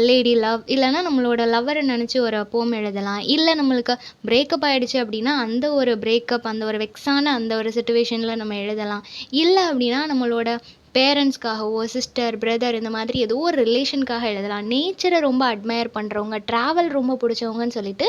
லேடி லவ், இல்லைனா நம்மளோட லவ்வரை நினச்சி ஒரு போம் எழுதலாம். இல்லை நம்மளுக்கு பிரேக்கப் ஆகிடுச்சு அப்படின்னா அந்த ஒரு பிரேக்கப், அந்த ஒரு வெக்ஸான அந்த ஒரு சுச்சுவேஷனில் நம்ம எழுதலாம். இல்லை அப்படின்னா நம்மளோட பேரண்ட்ஸ்க்காகவோ, சிஸ்டர், பிரதர், இந்த மாதிரி ஏதோ ஒரு ரிலேஷனுக்காக எழுதலாம். நேச்சரை ரொம்ப அட்மையர் பண்ணுறவங்க, ட்ராவல் ரொம்ப பிடிச்சவங்கன்னு சொல்லிட்டு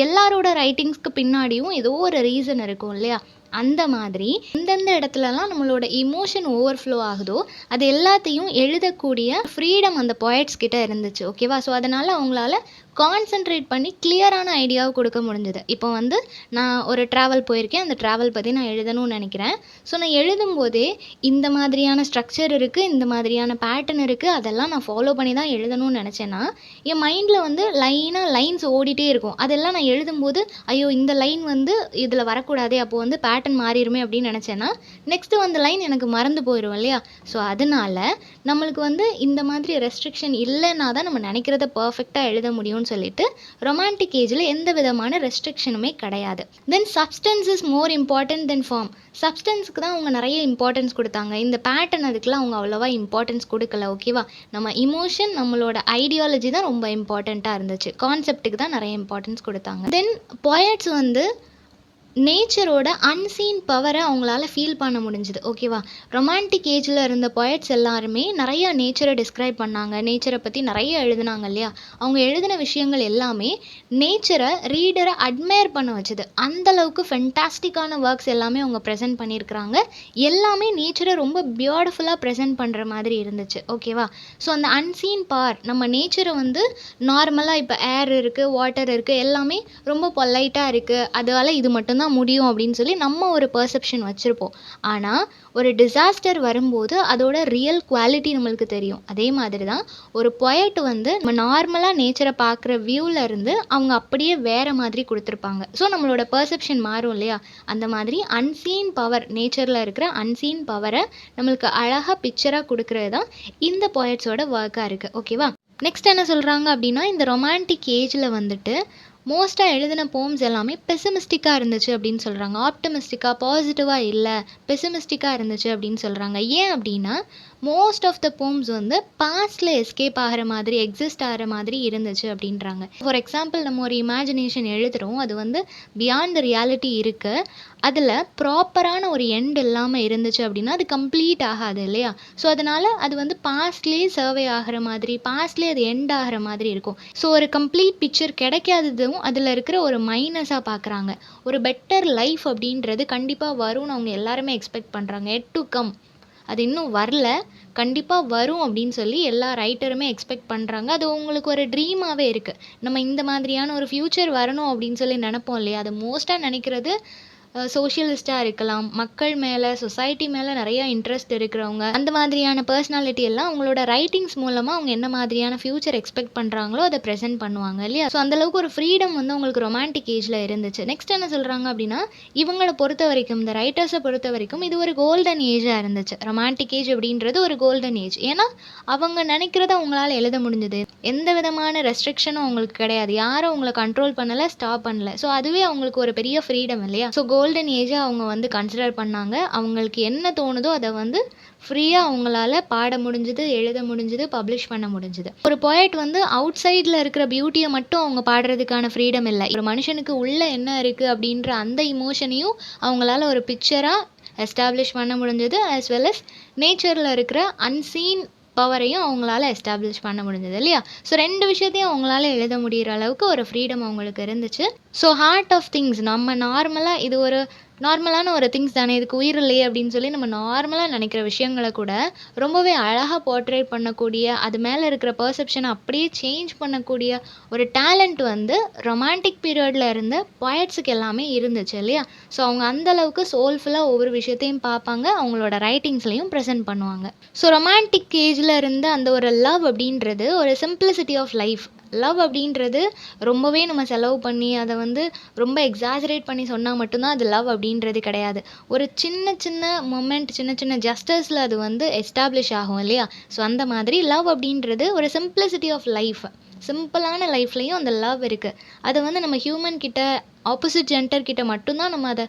எல்லாரோட ரைட்டிங்ஸ்க்கு பின்னாடியும் ஏதோ ஒரு ரீசன் இருக்கும் இல்லையா? அந்த மாதிரி எந்தெந்த இடத்துலலாம் நம்மளோட இமோஷன் ஓவர்ஃப்ளோ ஆகுதோ அது எல்லாத்தையும் எழுதக்கூடிய ஃப்ரீடம் அந்த போயட்ஸ் கிட்ட இருந்துச்சு. ஓகேவா? ஸோ அதனால் அவங்களால கான்சென்ட்ரேட் பண்ணி கிளியரான ஐடியாவை கொடுக்க முடிஞ்சது. இப்போ வந்து நான் ஒரு ட்ராவல் போயிருக்கேன், அந்த ட்ராவல் பற்றி நான் எழுதணும்னு நினைக்கிறேன். ஸோ நான் எழுதும்போதே இந்த மாதிரியான ஸ்ட்ரக்சர் இருக்குது, இந்த மாதிரியான பேட்டர்ன் இருக்குது, அதெல்லாம் நான் ஃபாலோ பண்ணி தான் எழுதணும்னு நினச்சேன்னா என் மைண்டில் வந்து லைன்ஸ் ஓடிட்டே இருக்கும். அதெல்லாம் நான் எழுதும்போது ஐயோ இந்த லைன் வந்து இதில் வரக்கூடாதே, அப்போ வந்து பேட்டர்ன் மாறிடுமே அப்படின்னு நினச்சேன்னா நெக்ஸ்ட்டு வந்த லைன் எனக்கு மறந்து போயிடும் இல்லையா? ஸோ அதனால நம்மளுக்கு வந்து இந்த மாதிரி ரெஸ்ட்ரிக்ஷன் இல்லைன்னா தான் நம்ம நினைக்கிறத பர்ஃபெக்டாக எழுத முடியும்னு சொல்லிட்டு ரொமான்டிக் ஏஜில் எந்த விதமான ரெஸ்ட்ரிக்ஷனுமே கிடையாது. Then substance is more important than form. சப்ஸ்டன்ஸுக்கு தான் அவங்க நிறைய இம்பார்ட்டன்ஸ் கொடுத்தாங்க. இந்த பேட்டர்ன் அதுக்கெலாம் அவங்க அவ்வளோவா இம்பார்ட்டன்ஸ் கொடுக்கல. ஓகேவா? நம்ம இமோஷன், நம்மளோட ஐடியாலஜி தான் ரொம்ப இம்பார்ட்டண்ட்டாக இருந்துச்சு. கான்செப்ட்டுக்கு தான் நிறைய இம்பார்ட்டன்ஸ் கொடுத்தாங்க. தென் போயட்ஸ் வந்து நேச்சரோட அன்சீன் பவரை அவங்களால ஃபீல் பண்ண முடிஞ்சுது. ஓகேவா? ரொமான்டிக் ஏஜில் இருந்த போயட்ஸ் எல்லாருமே நிறையா நேச்சரை டிஸ்கிரைப் பண்ணாங்க, நேச்சரை பற்றி நிறைய எழுதுனாங்க இல்லையா? அவங்க எழுதின விஷயங்கள் எல்லாமே நேச்சரை ரீடரை அட்மையர் பண்ண வச்சுது. அந்தளவுக்கு ஃபென்டாஸ்டிக்கான ஒர்க்ஸ் எல்லாமே அவங்க ப்ரெசென்ட் பண்ணியிருக்கிறாங்க. எல்லாமே நேச்சரை ரொம்ப பியூட்டிஃபுல்லாக ப்ரெசென்ட் பண்ணுற மாதிரி இருந்துச்சு. ஓகேவா? ஸோ அந்த அன்சீன் பவர், நம்ம நேச்சரை வந்து நார்மலாக இப்போ ஏர் இருக்குது, வாட்டர் இருக்குது, எல்லாமே ரொம்ப பொலைட்டாக இருக்குது, அதால் இது மட்டும்தான் முடியும் அப்படின்னு சொல்லி நம்ம ஒரு பெர்செப்ஷன் வச்சுருப்போம். ஆனால் ஒரு டிசாஸ்டர் வரும்போது அதோட ரியல் குவாலிட்டி நம்மளுக்கு தெரியும். அதே மாதிரி தான் ஒரு பொயட் வந்து நம்ம நார்மலாக நேச்சரை பார்க்குற வியூவில் இருந்து அவங்க அப்படியே வேறு மாதிரி கொடுத்துருப்பாங்க. ஸோ நம்மளோட பெர்செப்ஷன் மாறும் இல்லையா? அந்த மாதிரி அன்சீன் பவர், நேச்சரில் இருக்கிற அன்சீன் பவரை நம்மளுக்கு அழகாக பிக்சராக கொடுக்கறது தான் இந்த பொயட்ஸோட ஒர்க்காக இருக்குது. ஓகேவா? நெக்ஸ்ட் என்ன சொல்கிறாங்க அப்படின்னா, இந்த ரொமான்டிக் ஏஜில் வந்துட்டு மோஸ்ட்டாக எழுதின போம்ஸ் எல்லாமே பெசிமிஸ்டிக்காக இருந்துச்சு அப்படின்னு சொல்கிறாங்க. ஆப்டமிஸ்டிக்காக, பாசிட்டிவாக இல்லை, பெசிமிஸ்டிக்காக இருந்துச்சு அப்படின்னு சொல்கிறாங்க. ஏன் அப்படின்னா மோஸ்ட் ஆஃப் த போம்ஸ் வந்து பாஸ்டில் எஸ்கேப் ஆகிற மாதிரி, எக்ஸிஸ்ட் ஆகிற மாதிரி இருந்துச்சு அப்படின்றாங்க. ஃபார் எக்ஸாம்பிள், நம்ம ஒரு இமேஜினேஷன் எழுதுகிறோம், அது வந்து பியாண்ட் த ரியாலிட்டி இருக்குது, அதில் ப்ராப்பரான ஒரு எண்ட் இல்லாமல் இருந்துச்சு அப்படின்னா அது கம்ப்ளீட் ஆகாது இல்லையா? ஸோ அதனால் அது வந்து பாஸ்ட்லேயே சர்வே ஆகிற மாதிரி, பாஸ்ட்லேயே அது எண்ட் ஆகிற மாதிரி இருக்கும். ஸோ ஒரு கம்ப்ளீட் பிக்சர் கிடைக்காததும் அதில் இருக்கிற ஒரு மைனஸாக பார்க்குறாங்க. ஒரு பெட்டர் லைஃப் அப்படின்றது கண்டிப்பாக வரும்னு அவங்க எல்லாருமே எக்ஸ்பெக்ட் பண்ணுறாங்க. எட் டு கம், அது இன்னும் வரல, கண்டிப்பாக வரும் அப்படின்னு சொல்லி எல்லா ரைட்டருமே எக்ஸ்பெக்ட் பண்ணுறாங்க. அது உங்களுக்கு ஒரு ட்ரீமாகவே இருக்குது. நம்ம இந்த மாதிரியான ஒரு ஃப்யூச்சர் வரணும் அப்படின்னு சொல்லி நினைப்போம் இல்லையா? அது மோஸ்ட்டாக நினைக்கிறது சோஷியலிஸ்ட்டாக இருக்கலாம், மக்கள் மேலே, சொசைட்டி மேலே நிறையா இன்ட்ரெஸ்ட் இருக்கிறவங்க, அந்த மாதிரியான பர்சனாலிட்டி எல்லாம் அவங்களோட ரைட்டிங்ஸ் மூலமாக அவங்க என்ன மாதிரியான ஃப்யூச்சர் எக்ஸ்பெக்ட் பண்ணுறாங்களோ அதை ப்ரெசென்ட் பண்ணுவாங்க இல்லையா? ஸோ அந்தளவுக்கு ஒரு ஃப்ரீடம் வந்து அவங்களுக்கு ரொமான்டிக் ஏஜில் இருந்துச்சு. நெக்ஸ்ட் என்ன சொல்கிறாங்க அப்படின்னா, இவங்களை பொறுத்த வரைக்கும், இந்த ரைட்டர்ஸை பொறுத்த வரைக்கும் இது ஒரு கோல்டன் ஏஜாக இருந்துச்சு. ரொமான்டிக் ஏஜ் அப்படின்றது ஒரு கோல்டன் ஏஜ். ஏன்னா அவங்க நினைக்கிறத அவங்களால எழுத முடிஞ்சது. எந்த விதமான ரெஸ்ட்ரிக்ஷனும் அவங்களுக்கு கிடையாது. யாரும் அவங்கள கண்ட்ரோல் பண்ணலை, ஸ்டாப் பண்ணல. ஸோ அதுவே அவங்களுக்கு ஒரு பெரிய ஃப்ரீடம் இல்லையா? ஸோ கோல்டன் ஏஜை அவங்க வந்து கன்சிடர் பண்ணாங்க. அவங்களுக்கு என்ன தோணுதோ அதை வந்து ஃப்ரீயாக அவங்களால பாட முடிஞ்சுது, எழுத முடிஞ்சுது, பப்ளிஷ் பண்ண முடிஞ்சுது. ஒரு போயட் வந்து அவுட் சைடில் இருக்கிற பியூட்டியை மட்டும் அவங்க பாடுறதுக்கான ஃப்ரீடம் இல்லை. ஒரு மனுஷனுக்கு உள்ளே என்ன இருக்குது அப்படின்ற அந்த இமோஷனையும் அவங்களால ஒரு பிக்சராக எஸ்டாப்ளிஷ் பண்ண முடிஞ்சது. ஆஸ் வெல் அஸ் நேச்சரில் இருக்கிற அன்சீன் பவரையும் அவங்களால எஸ்டாப்ளிஷ் பண்ண முடிஞ்சது இல்லையா? ஸோ ரெண்டு விஷயத்தையும் அவங்களால எழுத முடிகிற அளவுக்கு ஒரு ஃப்ரீடம் அவங்களுக்கு இருந்துச்சு. ஸோ ஹார்ட் ஆஃப் திங்ஸ், நம்ம நார்மலாக இது ஒரு நார்மலான ஒரு திங்ஸ் தானே, இதுக்கு உயிர் இல்லையே அப்படின்னு சொல்லி நம்ம நார்மலாக நினைக்கிற விஷயங்களை கூட ரொம்பவே அழகாக போர்ட்ரேட் பண்ணக்கூடிய, அது மேலே இருக்கிற பர்செப்ஷனை அப்படியே சேஞ்ச் பண்ணக்கூடிய ஒரு டேலண்ட் வந்து ரொமான்டிக் பீரியடில் இருந்த போயட்ஸுக்கு எல்லாமே இருந்துச்சு இல்லையா? ஸோ அவங்க அந்தளவுக்கு சோல்ஃபுல்லாக ஒவ்வொரு விஷயத்தையும் பார்ப்பாங்க, அவங்களோட ரைட்டிங்ஸ்லையும் ப்ரெசென்ட் பண்ணுவாங்க. ஸோ ரொமான்டிக் ஏஜில் இருந்த அந்த ஒரு லவ் அப்படின்றது ஒரு சிம்பிளிசிட்டி ஆஃப் லைஃப். லவ் அப்படின்றது ரொம்பவே நம்ம செலவு பண்ணி அதை வந்து ரொம்ப எக்ஸாஜரேட் பண்ணி சொன்னால் மட்டும்தான் அது லவ் அப்படின்றது கிடையாது. ஒரு சின்ன சின்ன மொமெண்ட், சின்ன சின்ன ஜஸ்டஸில் அது வந்து எஸ்டாப்ளிஷ் ஆகும் இல்லையா? ஸோ அந்த மாதிரி லவ் அப்படின்றது ஒரு சிம்பிளிசிட்டி ஆஃப் லைஃப். சிம்பிளான லைஃப்லேயும் அந்த லவ் இருக்குது. அதை வந்து நம்ம ஹியூமன் கிட்ட, ஆப்போசிட் ஜெண்டர் கிட்ட மட்டும்தான் நம்ம அதை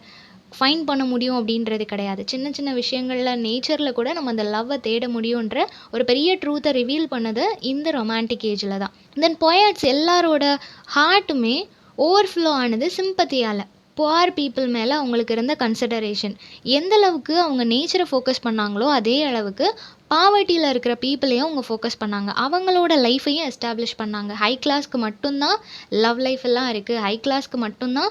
ஃபைண்ட் பண்ண முடியும் அப்படின்றது கிடையாது. சின்ன சின்ன விஷயங்களில், நேச்சரில் கூட நம்ம அந்த லவ்வை தேட முடியுன்ற ஒரு பெரிய ட்ரூத்தை ரிவீல் பண்ணது இந்த ரொமான்டிக் ஏஜில் தான். தென் போயட்ஸ் எல்லாரோட ஹார்ட்டுமே ஓவர்ஃப்ளோ ஆனது சிம்பத்தியால். புவர் பீப்புள் மேலே அவங்களுக்கு இருந்த கன்சிடரேஷன், எந்த அளவுக்கு அவங்க நேச்சரை ஃபோக்கஸ் பண்ணாங்களோ அதே அளவுக்கு பாவர்ட்டியில் இருக்கிற பீப்புளையும் அவங்க ஃபோக்கஸ் பண்ணாங்க. அவங்களோட லைஃப்பையும் எஸ்டாப்ளிஷ் பண்ணாங்க. ஹை கிளாஸ்க்கு மட்டும்தான் லவ் லைஃப் எல்லாம் இருக்குது, ஹை கிளாஸ்க்கு மட்டும்தான்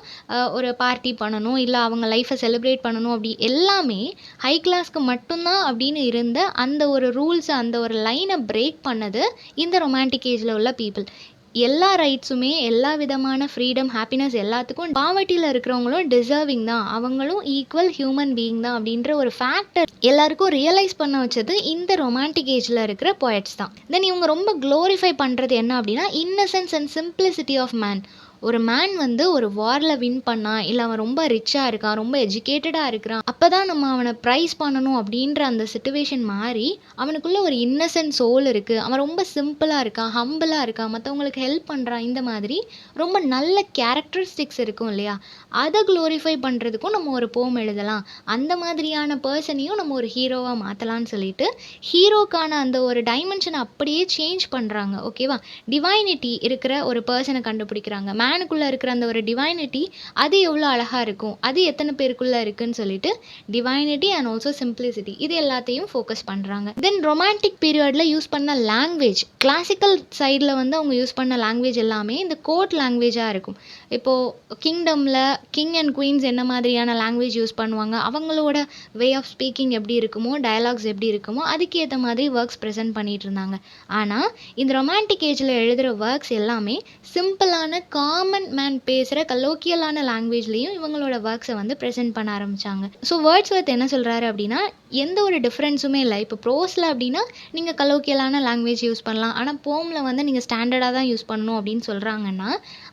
ஒரு பார்ட்டி பண்ணணும், இல்லை அவங்க லைஃப்பை செலிப்ரேட் பண்ணணும், அப்படி எல்லாமே ஹை கிளாஸ்க்கு மட்டும்தான் அப்படின்னு இருந்த அந்த ஒரு ரூல்ஸ், அந்த ஒரு லைனை பிரேக் பண்ணது இந்த ரொமான்டிக் ஏஜில் உள்ள பீப்புள். எல்லா ரைட்ஸுமே, எல்லா விதமான ஃப்ரீடம், ஹாப்பினஸ் எல்லாத்துக்கும் பாவர்ட்டில இருக்கிறவங்களும் டிசர்விங் தான். அவங்களும் ஈக்குவல் ஹியூமன் பீயிங் தான் அப்படின்ற ஒரு ஃபேக்டர் எல்லாருக்கும் ரியலைஸ் பண்ண வச்சது இந்த ரொமான்டிக் ஏஜ்ல இருக்கிற போயட்ஸ் தான். தென் இவங்க ரொம்ப குளோரிஃபை பண்றது என்ன அப்படின்னா, innocence and simplicity of man. ஒரு மேன் வந்து ஒரு வார்ல வின் பண்ணான், இல்லை அவன் ரொம்ப ரிச்சாக இருக்கான், ரொம்ப எஜுகேட்டடாக இருக்கிறான், அப்போ தான் நம்ம அவனை ப்ரைஸ் பண்ணணும் அப்படின்ற அந்த சிச்சுவேஷன் மாறி அவனுக்குள்ள ஒரு இன்னசென்ட் சோல் இருக்குது, அவன் ரொம்ப சிம்பிளாக இருக்கான், ஹம்பிளாக இருக்கான், மற்றவங்களுக்கு ஹெல்ப் பண்ணுறான், இந்த மாதிரி ரொம்ப நல்ல கேரக்டரிஸ்டிக்ஸ் இருக்கும் இல்லையா, அதை க்ளோரிஃபை பண்ணுறதுக்கும் நம்ம ஒரு போம் எழுதலாம். அந்த மாதிரியான பர்சனையும் நம்ம ஒரு ஹீரோவாக மாற்றலான்னு சொல்லிட்டு ஹீரோக்கான அந்த ஒரு டைமென்ஷனை அப்படியே சேஞ்ச் பண்ணுறாங்க. ஓகேவா, டிவைனிட்டி இருக்கிற ஒரு பர்சனை கண்டுபிடிக்கிறாங்க. மேனுக்குள்ளே இருக்கிற அந்த ஒரு டிவைனிட்டி, அது எவ்வளோ அழகாக இருக்கும், அது எத்தனை பேருக்குள்ளே இருக்குன்னு சொல்லிட்டு டிவைனிட்டி அண்ட் ஆல்சோ சிம்பிளிசிட்டி, இது எல்லாத்தையும் ஃபோக்கஸ் பண்ணுறாங்க. தென் ரொமான்டிக் பீரியடில் யூஸ் பண்ண லாங்குவேஜ், கிளாசிக்கல் சைடில் வந்து அவங்க யூஸ் பண்ண லாங்குவேஜ் எல்லாமே இந்த கோர்ட் லாங்குவேஜாக இருக்கும். இப்போது கிங்டமில் கிங் அண்ட் குயின்ஸ் என்ன மாதிரியான லாங்குவேஜ் யூஸ் பண்ணுவாங்க, அவங்களோட வே ஆஃப் ஸ்பீக்கிங் எப்படி இருக்குமோ, டயலாக்ஸ் எப்படி இருக்குமோ, அதுக்கேற்ற மாதிரி ஒர்க்ஸ் ப்ரெசென்ட் பண்ணிட்டு இருந்தாங்க. ஆனால் இந்த ரொமான்டிக் ஏஜில் எழுதுகிற ஒர்க்ஸ் எல்லாமே சிம்பிளான காமன் மேன் பேசுகிற கலோக்கியலான லாங்குவேஜ்லேயும் இவங்களோட ஒர்க்ஸை வந்து ப்ரெசென்ட் பண்ண ஆரம்பித்தாங்க. ஸோ வேர்ட்ஸ்வொர்த் என்ன சொல்கிறாரு அப்படின்னா, எந்த ஒரு டிஃப்ரென்ஸுமே இல்லை. இப்போ ப்ரோஸில் அப்படின்னா நீங்கள் கலோக்கியலான லாங்குவேஜ் யூஸ் பண்ணலாம், ஆனால் போமில் வந்து நீங்கள் ஸ்டாண்டர்டாக தான் யூஸ் பண்ணணும் அப்படின்னு சொல்கிறாங்கன்னா,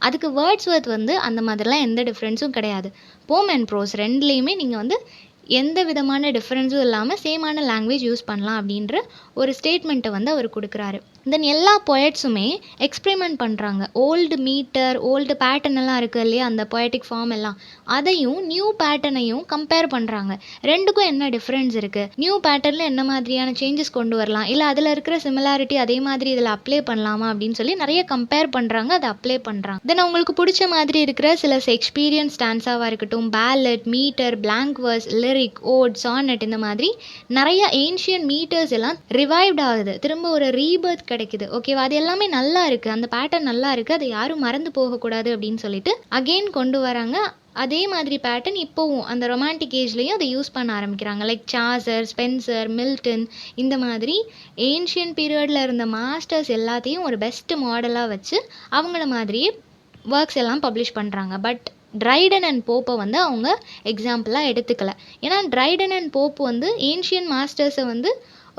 அதுக்கு வேர்ட்ஸ்வொர்த் வந்து அந்த மாதிரிலாம் எந்த டிஃப்ரென்ஸும் கிடையாது. போம் அண்ட் ப்ரோஸ் ரெண்டுலேயுமே நீங்கள் வந்து எந்த விதமான டிஃப்ரென்ஸும் இல்லாமல் சேமான லாங்குவேஜ் யூஸ் பண்ணலாம் அப்படின்ற ஒரு ஸ்டேட்மெண்ட்டை வந்து அவர் கொடுக்குறாரு. தென் எல்லா பொயட்ஸுமே எக்ஸ்பெரிமெண்ட் பண்ணுறாங்க. ஓல்டு மீட்டர், ஓல்டு பேட்டர்ன் எல்லாம் இருக்குது இல்லையா, அந்த பொயட்டிக் ஃபார்ம் எல்லாம், அதையும் நியூ பேட்டர்னையும் கம்பேர் பண்ணுறாங்க. ரெண்டுக்கும் என்ன டிஃப்ரென்ஸ் இருக்குது, நியூ பேட்டர்னில் என்ன மாதிரியான சேஞ்சஸ் கொண்டு வரலாம், இல்லை அதில் இருக்கிற சிமிலாரிட்டி அதே மாதிரி இதில் அப்ளை பண்ணலாமா அப்படின்னு சொல்லி நிறைய கம்பேர் பண்ணுறாங்க, அதை அப்ளை பண்ணுறாங்க. தென் அவங்களுக்கு பிடிச்ச மாதிரி இருக்கிற சில எக்ஸ்பீரியன்ஸ் ஸ்டான்ஸாவாக இருக்கட்டும், ballad, meter, blank verse, lyric, ode, sonnet, இந்த மாதிரி நிறைய ஏன்ஷியன் மீட்டர்ஸ் எல்லாம் ரிவைவ்ட் ஆகுது, திரும்ப ஒரு ரீபர்த் கிடைக்குது. ஓகேவா, அது எல்லாமே நல்லா இருக்குது, அந்த பேட்டர்ன் நல்லா இருக்குது, அதை யாரும் மறந்து போகக்கூடாது அப்படின்னு சொல்லிட்டு அகெயின் கொண்டு வராங்க. அதே மாதிரி பேட்டர்ன் இப்போவும் அந்த ரொமான்டிக் ஏஜ்லேயும் அதை யூஸ் பண்ண ஆரம்பிக்கிறாங்க. லைக் சார்சர், ஸ்பென்சர், மில்டன், இந்த மாதிரி ஏன்ஷியன் பீரியடில் இருந்த மாஸ்டர்ஸ் எல்லாத்தையும் ஒரு பெஸ்ட் மாடலாக வச்சு அவங்கள மாதிரியே ஒர்க்ஸ் எல்லாம் பப்ளிஷ் பண்ணுறாங்க. பட் ட்ரைடன் அண்ட் போப்பை வந்து அவங்க எக்ஸாம்பிளாக எடுத்துக்கல. ஏன்னா ட்ரைடன் அண்ட் போப் வந்து ஏன்ஷியன் மாஸ்டர்ஸை வந்து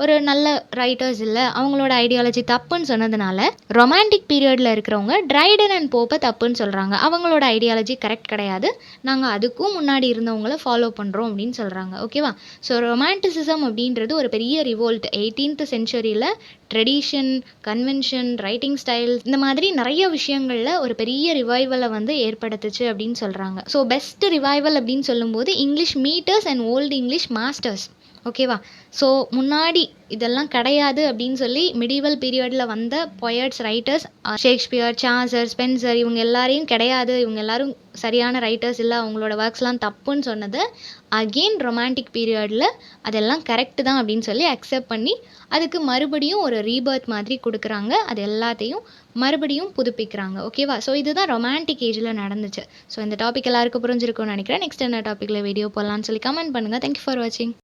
ஒரு நல்ல ரைட்டர்ஸ் இல்லை, அவங்களோட ஐடியாலஜி தப்புன்னு சொன்னதுனால ரொமான்டிக் பீரியடில் இருக்கிறவங்க ட்ரைடன் அண்ட் போப்பை தப்புன்னு சொல்கிறாங்க. அவங்களோட ஐடியாலஜி கரெக்ட் கிடையாது, நாங்கள் அதுக்கும் முன்னாடி இருந்தவங்கள ஃபாலோ பண்ணுறோம் அப்படின்னு சொல்கிறாங்க. ஓகேவா, ஸோ ரொமான்டிசிசம் அப்படின்றது ஒரு பெரிய ரிவோல்ட் 18th சென்ச்சுரியில் ட்ரெடிஷன், கன்வென்ஷன், ரைட்டிங் ஸ்டைல், இந்த மாதிரி நிறைய விஷயங்களில் ஒரு பெரிய ரிவைவலை வந்து ஏற்படுத்துச்சு அப்படின்னு சொல்கிறாங்க. ஸோ பெஸ்ட் ரிவைவல் அப்படின்னு சொல்லும்போது English meters and old English masters. ஓகேவா, ஸோ முன்னாடி இதெல்லாம் கிடையாது அப்படின்னு சொல்லி மிடிவல் பீரியடில் வந்த poets, writers, Shakespeare, Chaucer, Spenser, இவங்க எல்லாரையும் கிடையாது, இவங்க எல்லாரும் சரியான ரைட்டர்ஸ் இல்லை, அவங்களோட ஒர்க்ஸ்லாம் தப்புன்னு சொன்னதை அகெயின் ரொமான்டிக் பீரியடில் அதெல்லாம் கரெக்டு தான் அப்படின்னு சொல்லி அக்செப்ட் பண்ணி அதுக்கு மறுபடியும் ஒரு ரீபர்த் மாதிரி கொடுக்குறாங்க, அது எல்லாத்தையும் மறுபடியும் புதுப்பிக்கிறாங்க. ஓகேவா, ஸோ இதுதான் ரொமான்டிக் ஏஜில் நடந்துச்சு. ஸோ இந்த டாபிக் எல்லாருக்கும் புரிஞ்சிருக்கும்னு நினைக்கிறேன். நெக்ஸ்ட் என்ன டாப்பிக்கில் வீடியோ போடலான்னு சொல்லி கமெண்ட் பண்ணுங்கள். தேங்க்யூ ஃபார் வாட்சிங்.